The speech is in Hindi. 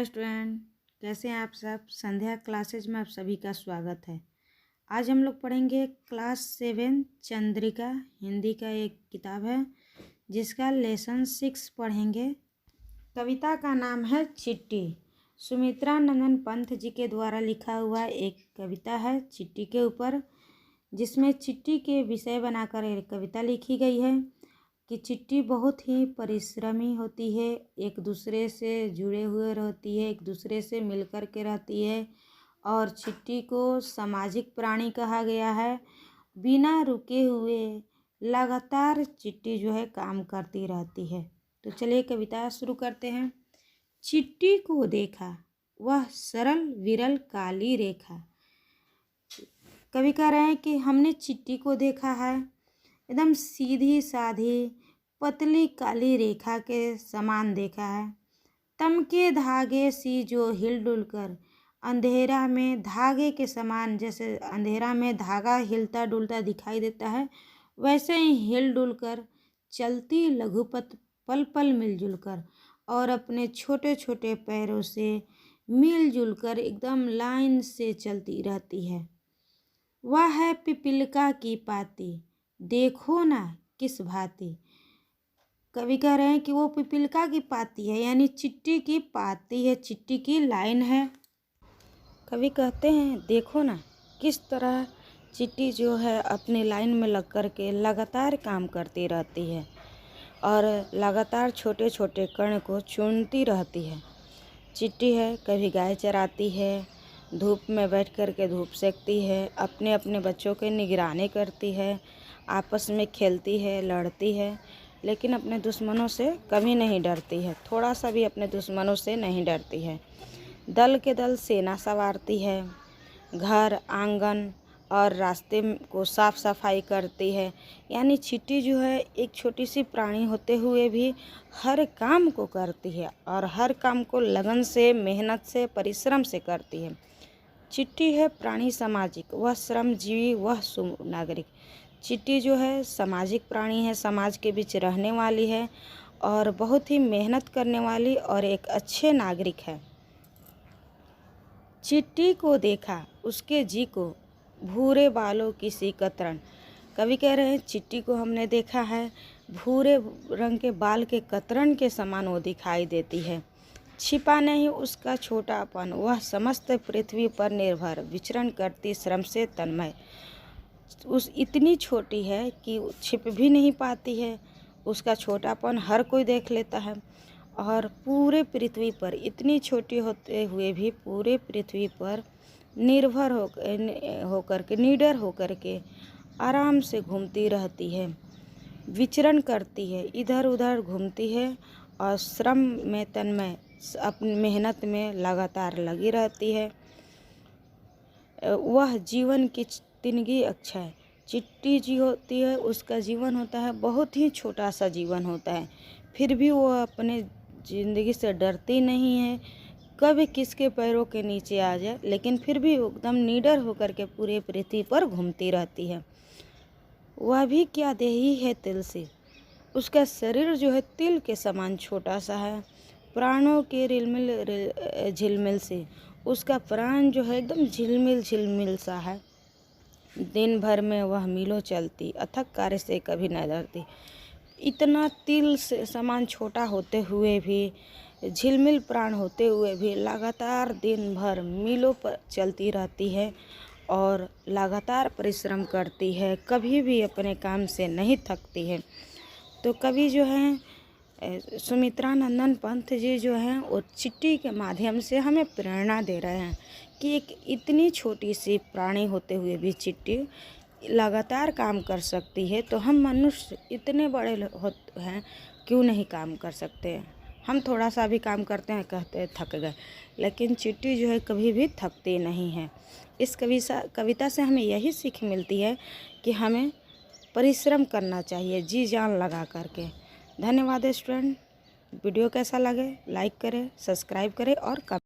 हाय स्टूडेंट, कैसे हैं आप सब। संध्या क्लासेज में आप सभी का स्वागत है। आज हम लोग पढ़ेंगे क्लास 7 चंद्रिका हिंदी का एक किताब है जिसका लेसन 6 पढ़ेंगे। कविता का नाम है चिट्ठी। सुमित्रा नंदन पंत जी के द्वारा लिखा हुआ एक कविता है चिट्ठी के ऊपर, जिसमें चिट्ठी के विषय बनाकर एक कविता लिखी गई है कि चिट्ठी बहुत ही परिश्रमी होती है, एक दूसरे से जुड़े हुए रहती है, एक दूसरे से मिलकर के रहती है और चिट्ठी को सामाजिक प्राणी कहा गया है। बिना रुके हुए लगातार चिट्ठी जो है काम करती रहती है। तो चलिए कविता शुरू करते हैं। चिट्ठी को देखा वह सरल विरल काली रेखा। कवि कह रहे हैं कि हमने चिट्ठी को देखा है, एकदम सीधी साधी पतली काली रेखा के समान देखा है। तम के धागे सी जो हिल डुल कर अंधेरा में धागे के समान, जैसे अंधेरा में धागा हिलता डुलता दिखाई देता है, वैसे ही हिल डुल कर चलती लघुपथ पल पल मिलजुल कर और अपने छोटे छोटे पैरों से मिलजुल कर एकदम लाइन से चलती रहती है। वह है पिपीलिका की पाती, देखो ना किस भांति। कवि कह रहे हैं कि वो पिपीलिका की पाती है, यानी चिट्ठी की पाती है, चिट्ठी की लाइन है। कवि कहते हैं देखो ना किस तरह चिट्ठी जो है अपनी लाइन में लग कर के लगातार काम करती रहती है और लगातार छोटे छोटे कण को चुनती रहती है। चिट्ठी है, कभी गाय चराती है, धूप में बैठ कर के धूप सेकती है, अपने अपने बच्चों की निगरानी करती है, आपस में खेलती है, लड़ती है, लेकिन अपने दुश्मनों से कभी नहीं डरती है, थोड़ा सा भी अपने दुश्मनों से नहीं डरती है। दल के दल सेना संवारती है, घर आंगन और रास्ते को साफ सफाई करती है। यानी चिट्ठी जो है एक छोटी सी प्राणी होते हुए भी हर काम को करती है और हर काम को लगन से, मेहनत से, परिश्रम से करती है। चिट्ठी है प्राणी सामाजिक, वह श्रमजीवी, वह सुनागरिक। चिट्ठी जो है सामाजिक प्राणी है, समाज के बीच रहने वाली है और बहुत ही मेहनत करने वाली और एक अच्छे नागरिक है। चिट्ठी को देखा उसके जी को भूरे बालों की सी कतरन। कवि कह रहे हैं चिट्ठी को हमने देखा है, भूरे रंग के बाल के कतरन के समान वो दिखाई देती है। छिपा नहीं उसका छोटापन, वह समस्त पृथ्वी पर निर्भर विचरण करती श्रम से तन्मय। उस इतनी छोटी है कि छिप भी नहीं पाती है, उसका छोटापन हर कोई देख लेता है और पूरे पृथ्वी पर इतनी छोटी होते हुए भी पूरे पृथ्वी पर निर्भर होकर के, निडर होकर के आराम से घूमती रहती है, विचरण करती है, इधर उधर घूमती है और श्रम में तन्मय, अपनी मेहनत में लगातार लगी रहती है। वह जीवन की तिनगी अक्षय। चिट्ठी जी होती है, उसका जीवन होता है बहुत ही छोटा सा जीवन होता है, फिर भी वो अपने ज़िंदगी से डरती नहीं है, कभी किसके पैरों के नीचे आ जाए, लेकिन फिर भी एकदम निडर होकर के पूरे पृथ्वी पर घूमती रहती है। वह भी क्या देही है तिल से, उसका शरीर जो है तिल के समान छोटा सा है, प्राणों के रिलमिल झिलमिल से उसका प्राण जो है एकदम झिलमिल झिलमिल सा है। दिन भर में वह मीलों चलती, अथक कार्य से कभी न डरती। इतना तिल से समान छोटा होते हुए भी, झिलमिल प्राण होते हुए भी लगातार दिन भर मीलों पर चलती रहती है और लगातार परिश्रम करती है, कभी भी अपने काम से नहीं थकती है। तो कवि जो हैं सुमित्रा नंदन पंत जी जो हैं वो चिट्ठी के माध्यम से हमें प्रेरणा दे रहे हैं कि एक इतनी छोटी सी प्राणी होते हुए भी चिट्ठी लगातार काम कर सकती है, तो हम मनुष्य इतने बड़े हैं, क्यों नहीं काम कर सकते हैं। हम थोड़ा सा भी काम करते हैं, कहते हैं थक गए, लेकिन चिट्ठी जो है कभी भी थकती नहीं है। इस कविता से हमें यही सीख मिलती है कि हमें परिश्रम करना चाहिए जी जान लगा करके। धन्यवाद स्टूडेंट। वीडियो कैसा लगे लाइक करें, सब्सक्राइब करें और कमेंट